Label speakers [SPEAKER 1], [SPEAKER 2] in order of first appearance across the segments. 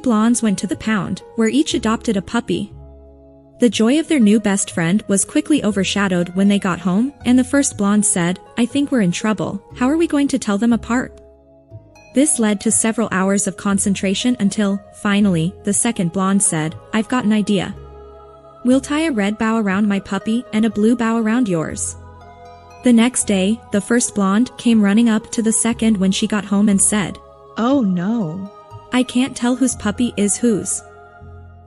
[SPEAKER 1] blondes went to the pound, where each adopted a puppy. The joy of their new best friend was quickly overshadowed when they got home, and the first blonde said, "I think we're in trouble. How are we going to tell them apart?" This led to several hours of concentration until, finally, the second blonde said, "I've got an idea. We'll tie a red bow around my puppy and a blue bow around yours." The next day, the first blonde came running up to the second when she got home and said,
[SPEAKER 2] "Oh no.
[SPEAKER 1] I can't tell whose puppy is whose.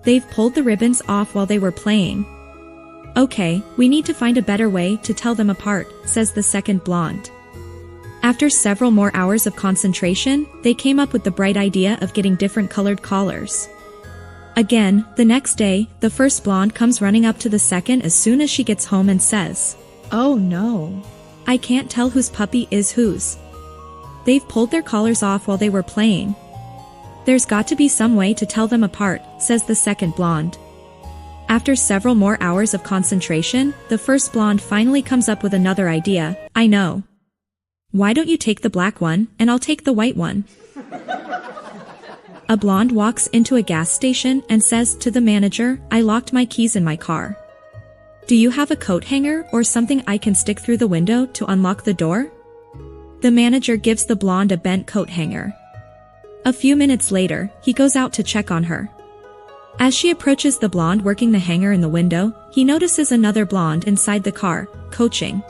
[SPEAKER 1] They've pulled the ribbons off while they were playing." "Okay, we need to find a better way to tell them apart," says the second blonde. After several more hours of concentration, they came up with the bright idea of getting different colored collars. Again, the next day, the first blonde comes running up to the second as soon as she gets home and says,
[SPEAKER 2] "Oh no.
[SPEAKER 1] I can't tell whose puppy is whose. They've pulled their collars off while they were playing. There's got to be some way to tell them apart," says the second blonde. After several more hours of concentration, the first blonde finally comes up with another idea. "I know. Why don't you take the black one, and I'll take the white one?" A blonde walks into a gas station and says to the manager, "I locked my keys in my car. Do you have a coat hanger or something I can stick through the window to unlock the door?" The manager gives the blonde a bent coat hanger. A few minutes later, he goes out to check on her. As she approaches the blonde working the hanger in the window, he notices another blonde inside the car, coaching.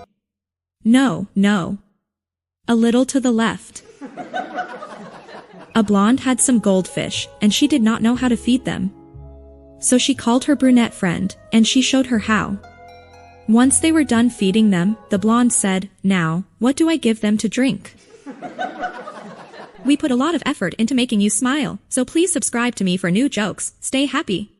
[SPEAKER 1] "No, no. A little to the left." A blonde had some goldfish, and she did not know how to feed them. So she called her brunette friend, and she showed her how. Once they were done feeding them, the blonde said, "Now, what do I give them to drink?" We put a lot of effort into making you smile, so please subscribe to me for new jokes. Stay happy.